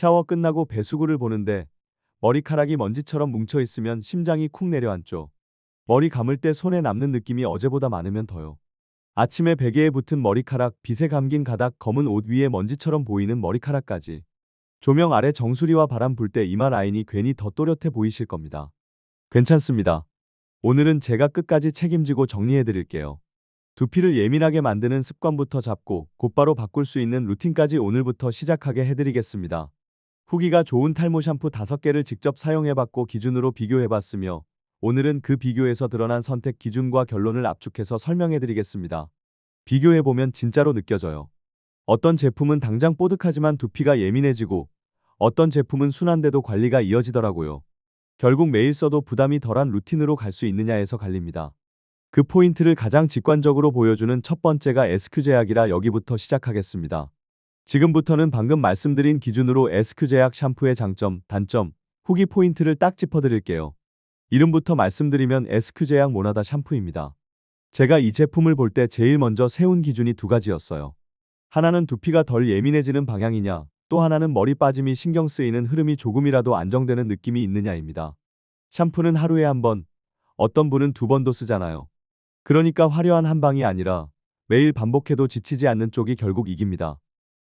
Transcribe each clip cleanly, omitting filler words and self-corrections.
샤워 끝나고 배수구를 보는데 머리카락이 먼지처럼 뭉쳐 있으면 심장이 쿵 내려앉죠. 머리 감을 때 손에 남는 느낌이 어제보다 많으면 더요. 아침에 베개에 붙은 머리카락, 빗에 감긴 가닥, 검은 옷 위에 먼지처럼 보이는 머리카락까지. 조명 아래 정수리와 바람 불 때 이마 라인이 괜히 더 또렷해 보이실 겁니다. 괜찮습니다. 오늘은 제가 끝까지 책임지고 정리해 드릴게요. 두피를 예민하게 만드는 습관부터 잡고 곧바로 바꿀 수 있는 루틴까지 오늘부터 시작하게 해드리겠습니다. 후기가 좋은 탈모 샴푸 5개를 직접 사용해봤고 기준으로 비교해봤으며 오늘은 그 비교에서 드러난 선택 기준과 결론을 압축해서 설명해드리겠습니다. 비교해보면 진짜로 느껴져요. 어떤 제품은 당장 뽀득하지만 두피가 예민해지고 어떤 제품은 순한데도 관리가 이어지더라고요. 결국 매일 써도 부담이 덜한 루틴으로 갈 수 있느냐에서 갈립니다. 그 포인트를 가장 직관적으로 보여주는 첫 번째가 SQ제약이라 여기부터 시작하겠습니다. 지금부터는 방금 말씀드린 기준으로 SQ제약 샴푸의 장점, 단점, 후기 포인트를 딱 짚어드릴게요. 이름부터 말씀드리면 SQ제약 모나다 샴푸입니다. 제가 이 제품을 볼 때 제일 먼저 세운 기준이 두 가지였어요. 하나는 두피가 덜 예민해지는 방향이냐, 또 하나는 머리 빠짐이 신경 쓰이는 흐름이 조금이라도 안정되는 느낌이 있느냐입니다. 샴푸는 하루에 한 번, 어떤 분은 2번도 쓰잖아요. 그러니까 화려한 한 방이 아니라 매일 반복해도 지치지 않는 쪽이 결국 이깁니다.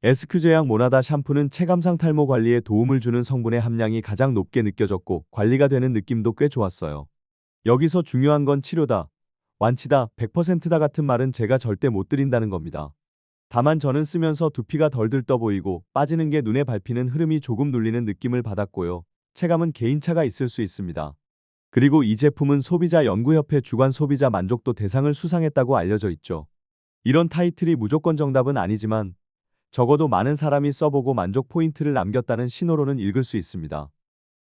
SQ제약 모나다 샴푸는 체감상 탈모 관리에 도움을 주는 성분의 함량이 가장 높게 느껴졌고 관리가 되는 느낌도 꽤 좋았어요. 여기서 중요한 건 치료다, 완치다, 100%다 같은 말은 제가 절대 못 드린다는 겁니다. 다만 저는 쓰면서 두피가 덜 들떠 보이고 빠지는 게 눈에 밟히는 흐름이 조금 눌리는 느낌을 받았고요. 체감은 개인차가 있을 수 있습니다. 그리고 이 제품은 소비자연구협회 주간 소비자 만족도 대상을 수상했다고 알려져 있죠. 이런 타이틀이 무조건 정답은 아니지만 적어도 많은 사람이 써보고 만족 포인트를 남겼다는 신호로는 읽을 수 있습니다.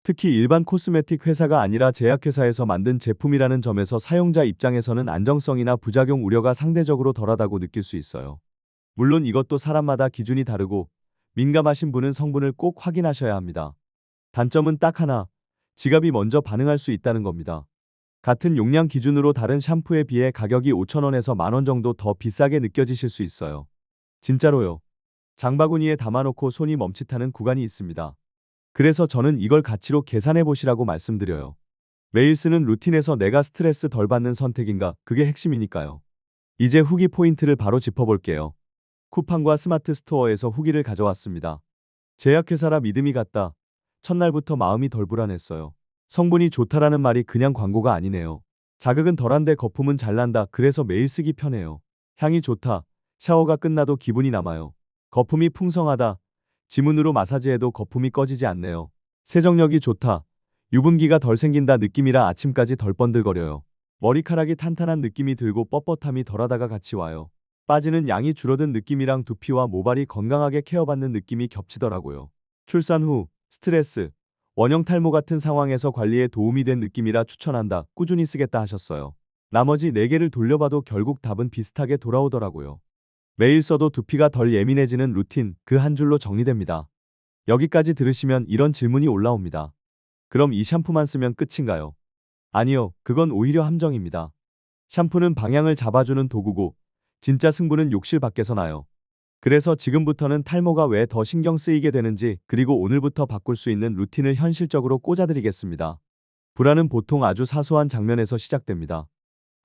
특히 일반 코스메틱 회사가 아니라 제약회사에서 만든 제품이라는 점에서 사용자 입장에서는 안정성이나 부작용 우려가 상대적으로 덜하다고 느낄 수 있어요. 물론 이것도 사람마다 기준이 다르고 민감하신 분은 성분을 꼭 확인하셔야 합니다. 단점은 딱 하나, 지갑이 먼저 반응할 수 있다는 겁니다. 같은 용량 기준으로 다른 샴푸에 비해 가격이 5,000원에서 10,000원 정도 더 비싸게 느껴지실 수 있어요. 진짜로요. 장바구니에 담아놓고 손이 멈칫하는 구간이 있습니다. 그래서 저는 이걸 가치로 계산해 보시라고 말씀드려요. 매일 쓰는 루틴에서 내가 스트레스 덜 받는 선택인가, 그게 핵심이니까요. 이제 후기 포인트를 바로 짚어볼게요. 쿠팡과 스마트 스토어에서 후기를 가져왔습니다. 제약회사라 믿음이 갔다. 첫날부터 마음이 덜 불안했어요. 성분이 좋다라는 말이 그냥 광고가 아니네요. 자극은 덜한데 거품은 잘 난다. 그래서 매일 쓰기 편해요. 향이 좋다. 샤워가 끝나도 기분이 남아요. 거품이 풍성하다. 지문으로 마사지해도 거품이 꺼지지 않네요. 세정력이 좋다. 유분기가 덜 생긴다 느낌이라 아침까지 덜 번들거려요. 머리카락이 탄탄한 느낌이 들고 뻣뻣함이 덜하다가 같이 와요. 빠지는 양이 줄어든 느낌이랑 두피와 모발이 건강하게 케어받는 느낌이 겹치더라고요. 출산 후, 스트레스, 원형 탈모 같은 상황에서 관리에 도움이 된 느낌이라 추천한다. 꾸준히 쓰겠다 하셨어요. 나머지 4개를 돌려봐도 결국 답은 비슷하게 돌아오더라고요. 매일 써도 두피가 덜 예민해지는 루틴, 그 한 줄로 정리됩니다. 여기까지 들으시면 이런 질문이 올라옵니다. 그럼 이 샴푸만 쓰면 끝인가요? 아니요, 그건 오히려 함정입니다. 샴푸는 방향을 잡아주는 도구고 진짜 승부는 욕실 밖에서 나요. 그래서 지금부터는 탈모가 왜 더 신경 쓰이게 되는지 그리고 오늘부터 바꿀 수 있는 루틴을 현실적으로 꽂아드리겠습니다. 불안은 보통 아주 사소한 장면에서 시작됩니다.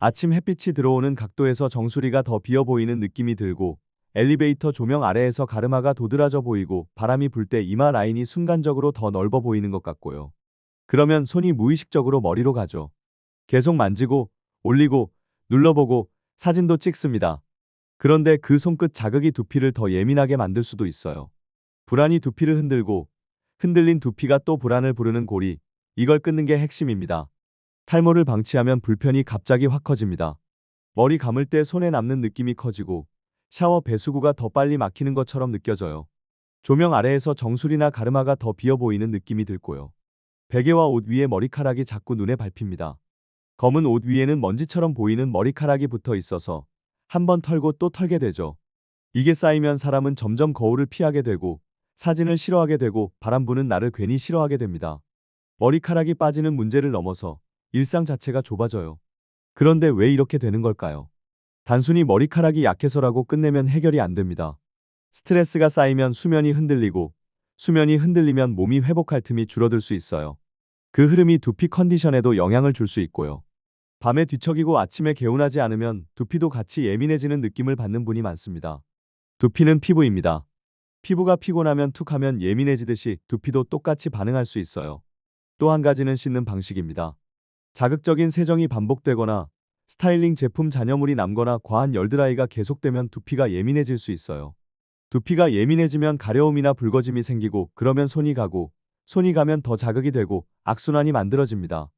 아침 햇빛이 들어오는 각도에서 정수리가 더 비어 보이는 느낌이 들고 엘리베이터 조명 아래에서 가르마가 도드라져 보이고 바람이 불 때 이마 라인이 순간적으로 더 넓어 보이는 것 같고요. 그러면 손이 무의식적으로 머리로 가죠. 계속 만지고 올리고 눌러보고 사진도 찍습니다. 그런데 그 손끝 자극이 두피를 더 예민하게 만들 수도 있어요. 불안이 두피를 흔들고 흔들린 두피가 또 불안을 부르는 고리, 이걸 끊는 게 핵심입니다. 탈모를 방치하면 불편이 갑자기 확 커집니다. 머리 감을 때 손에 남는 느낌이 커지고 샤워 배수구가 더 빨리 막히는 것처럼 느껴져요. 조명 아래에서 정수리나 가르마가 더 비어 보이는 느낌이 들고요. 베개와 옷 위에 머리카락이 자꾸 눈에 밟힙니다. 검은 옷 위에는 먼지처럼 보이는 머리카락이 붙어 있어서 한 번 털고 또 털게 되죠. 이게 쌓이면 사람은 점점 거울을 피하게 되고 사진을 싫어하게 되고 바람 부는 나를 괜히 싫어하게 됩니다. 머리카락이 빠지는 문제를 넘어서 일상 자체가 좁아져요. 그런데 왜 이렇게 되는 걸까요? 단순히 머리카락이 약해서라고 끝내면 해결이 안 됩니다. 스트레스가 쌓이면 수면이 흔들리고 수면이 흔들리면 몸이 회복할 틈이 줄어들 수 있어요. 그 흐름이 두피 컨디션에도 영향을 줄 수 있고요. 밤에 뒤척이고 아침에 개운하지 않으면 두피도 같이 예민해지는 느낌을 받는 분이 많습니다. 두피는 피부입니다. 피부가 피곤하면 툭 하면 예민해지듯이 두피도 똑같이 반응할 수 있어요. 또 한 가지는 씻는 방식입니다. 자극적인 세정이 반복되거나 스타일링 제품 잔여물이 남거나 과한 열드라이가 계속되면 두피가 예민해질 수 있어요. 두피가 예민해지면 가려움이나 붉어짐이 생기고 그러면 손이 가고 손이 가면 더 자극이 되고 악순환이 만들어집니다.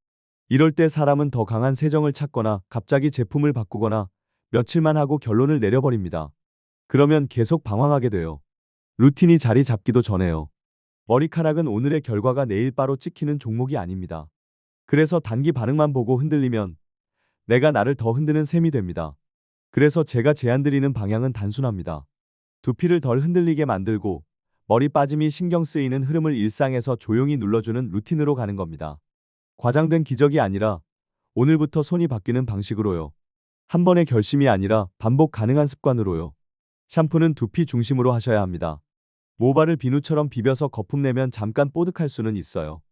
이럴 때 사람은 더 강한 세정을 찾거나 갑자기 제품을 바꾸거나 며칠만 하고 결론을 내려버립니다. 그러면 계속 방황하게 돼요. 루틴이 자리 잡기도 전에요. 머리카락은 오늘의 결과가 내일 바로 찍히는 종목이 아닙니다. 그래서 단기 반응만 보고 흔들리면 내가 나를 더 흔드는 셈이 됩니다. 그래서 제가 제안드리는 방향은 단순합니다. 두피를 덜 흔들리게 만들고 머리 빠짐이 신경 쓰이는 흐름을 일상에서 조용히 눌러주는 루틴으로 가는 겁니다. 과장된 기적이 아니라 오늘부터 손이 바뀌는 방식으로요. 한 번의 결심이 아니라 반복 가능한 습관으로요. 샴푸는 두피 중심으로 하셔야 합니다. 모발을 비누처럼 비벼서 거품 내면 잠깐 뽀득할 수는 있어요.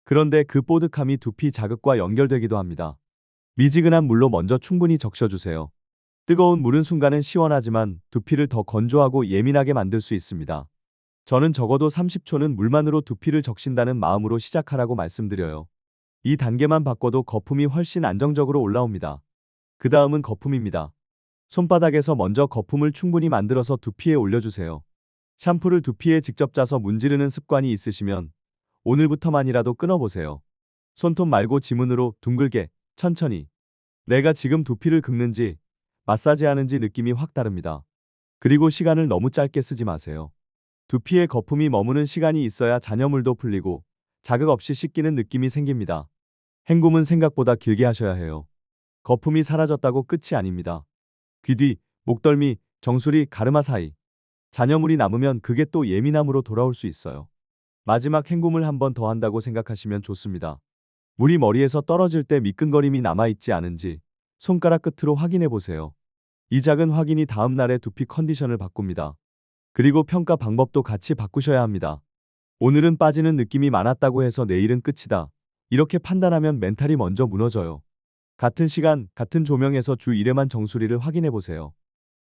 그런데 그 뽀득함이 두피 자극과 연결되기도 합니다. 미지근한 물로 먼저 충분히 적셔주세요. 뜨거운 물은 순간은 시원하지만 두피를 더 건조하고 예민하게 만들 수 있습니다. 저는 적어도 30초는 물만으로 두피를 적신다는 마음으로 시작하라고 말씀드려요. 이 단계만 바꿔도 거품이 훨씬 안정적으로 올라옵니다. 그 다음은 거품입니다. 손바닥에서 먼저 거품을 충분히 만들어서 두피에 올려주세요. 샴푸를 두피에 직접 짜서 문지르는 습관이 있으시면 오늘부터만이라도 끊어보세요. 손톱 말고 지문으로 둥글게 천천히. 내가 지금 두피를 긁는지 마사지하는지 느낌이 확 다릅니다. 그리고 시간을 너무 짧게 쓰지 마세요. 두피에 거품이 머무는 시간이 있어야 잔여물도 풀리고 자극 없이 씻기는 느낌이 생깁니다. 헹굼은 생각보다 길게 하셔야 해요. 거품이 사라졌다고 끝이 아닙니다. 귀 뒤, 목덜미, 정수리, 가르마 사이. 잔여물이 남으면 그게 또 예민함으로 돌아올 수 있어요. 마지막 헹굼을 한 번 더 한다고 생각하시면 좋습니다. 물이 머리에서 떨어질 때 미끈거림이 남아있지 않은지 손가락 끝으로 확인해 보세요. 이 작은 확인이 다음 날의 두피 컨디션을 바꿉니다. 그리고 평가 방법도 같이 바꾸셔야 합니다. 오늘은 빠지는 느낌이 많았다고 해서 내일은 끝이다. 이렇게 판단하면 멘탈이 먼저 무너져요. 같은 시간, 같은 조명에서 주 1회만 정수리를 확인해 보세요.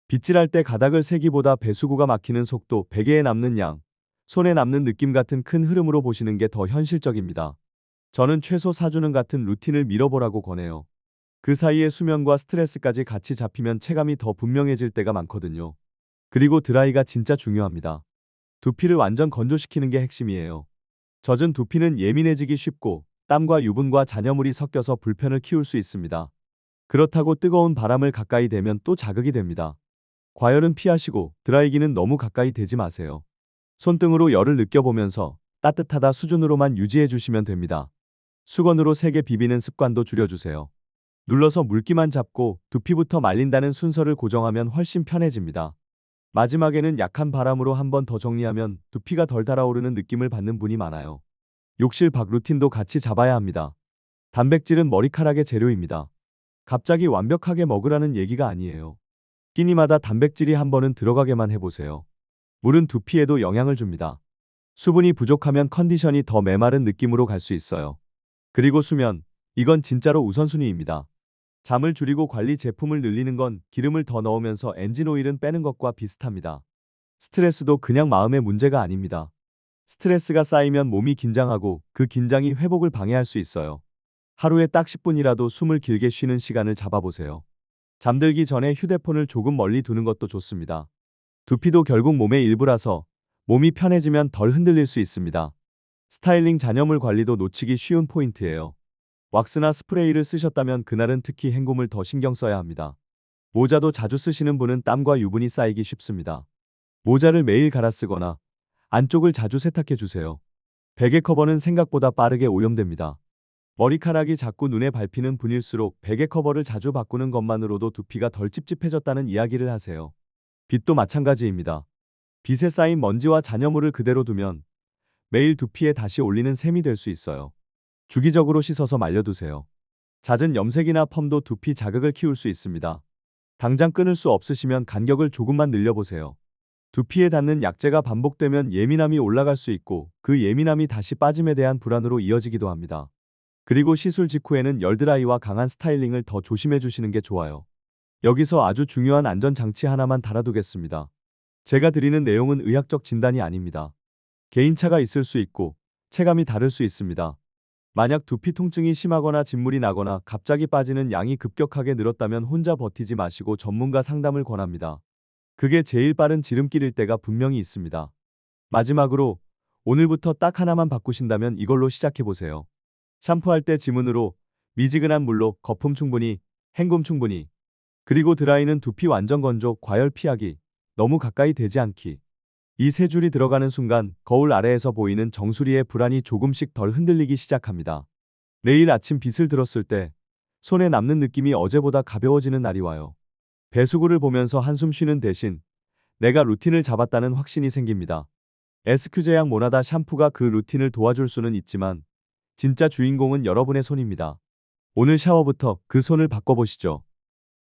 빗질할 때 가닥을 세기보다 배수구가 막히는 속도, 베개에 남는 양, 손에 남는 느낌 같은 큰 흐름으로 보시는 게 더 현실적입니다. 저는 최소 4주는 같은 루틴을 밀어보라고 권해요. 그 사이에 수면과 스트레스까지 같이 잡히면 체감이 더 분명해질 때가 많거든요. 그리고 드라이가 진짜 중요합니다. 두피를 완전 건조시키는 게 핵심이에요. 젖은 두피는 예민해지기 쉽고 땀과 유분과 잔여물이 섞여서 불편을 키울 수 있습니다. 그렇다고 뜨거운 바람을 가까이 대면 또 자극이 됩니다. 과열은 피하시고 드라이기는 너무 가까이 대지 마세요. 손등으로 열을 느껴보면서 따뜻하다 수준으로만 유지해 주시면 됩니다. 수건으로 세게 비비는 습관도 줄여주세요. 눌러서 물기만 잡고 두피부터 말린다는 순서를 고정하면 훨씬 편해집니다. 마지막에는 약한 바람으로 한 번 더 정리하면 두피가 덜 달아오르는 느낌을 받는 분이 많아요. 욕실 밖 루틴도 같이 잡아야 합니다. 단백질은 머리카락의 재료입니다. 갑자기 완벽하게 먹으라는 얘기가 아니에요. 끼니마다 단백질이 한 번은 들어가게만 해보세요. 물은 두피에도 영향을 줍니다. 수분이 부족하면 컨디션이 더 메마른 느낌으로 갈 수 있어요. 그리고 수면, 이건 진짜로 우선순위입니다. 잠을 줄이고 관리 제품을 늘리는 건 기름을 더 넣으면서 엔진 오일은 빼는 것과 비슷합니다. 스트레스도 그냥 마음의 문제가 아닙니다. 스트레스가 쌓이면 몸이 긴장하고 그 긴장이 회복을 방해할 수 있어요. 하루에 딱 10분이라도 숨을 길게 쉬는 시간을 잡아보세요. 잠들기 전에 휴대폰을 조금 멀리 두는 것도 좋습니다. 두피도 결국 몸의 일부라서 몸이 편해지면 덜 흔들릴 수 있습니다. 스타일링 잔여물 관리도 놓치기 쉬운 포인트예요. 왁스나 스프레이를 쓰셨다면 그날은 특히 헹굼을 더 신경 써야 합니다. 모자도 자주 쓰시는 분은 땀과 유분이 쌓이기 쉽습니다. 모자를 매일 갈아 쓰거나 안쪽을 자주 세탁해 주세요. 베개 커버는 생각보다 빠르게 오염됩니다. 머리카락이 자꾸 눈에 밟히는 분일수록 베개 커버를 자주 바꾸는 것만으로도 두피가 덜 찝찝해졌다는 이야기를 하세요. 빗도 마찬가지입니다. 빗에 쌓인 먼지와 잔여물을 그대로 두면 매일 두피에 다시 올리는 셈이 될 수 있어요. 주기적으로 씻어서 말려두세요. 잦은 염색이나 펌도 두피 자극을 키울 수 있습니다. 당장 끊을 수 없으시면 간격을 조금만 늘려보세요. 두피에 닿는 약재가 반복되면 예민함이 올라갈 수 있고 그 예민함이 다시 빠짐에 대한 불안으로 이어지기도 합니다. 그리고 시술 직후에는 열드라이와 강한 스타일링을 더 조심해 주시는 게 좋아요. 여기서 아주 중요한 안전장치 하나만 달아두겠습니다. 제가 드리는 내용은 의학적 진단이 아닙니다. 개인차가 있을 수 있고 체감이 다를 수 있습니다. 만약 두피 통증이 심하거나 진물이 나거나 갑자기 빠지는 양이 급격하게 늘었다면 혼자 버티지 마시고 전문가 상담을 권합니다. 그게 제일 빠른 지름길일 때가 분명히 있습니다. 마지막으로 오늘부터 딱 하나만 바꾸신다면 이걸로 시작해보세요. 샴푸할 때 지문으로, 미지근한 물로 거품 충분히, 헹굼 충분히, 그리고 드라이는 두피 완전 건조, 과열 피하기, 너무 가까이 대지 않기. 이 세 줄이 들어가는 순간 거울 아래에서 보이는 정수리의 불안이 조금씩 덜 흔들리기 시작합니다. 내일 아침 빛을 들었을 때 손에 남는 느낌이 어제보다 가벼워지는 날이 와요. 배수구를 보면서 한숨 쉬는 대신 내가 루틴을 잡았다는 확신이 생깁니다. SQ제약 모나다 샴푸가 그 루틴을 도와줄 수는 있지만 진짜 주인공은 여러분의 손입니다. 오늘 샤워부터 그 손을 바꿔보시죠.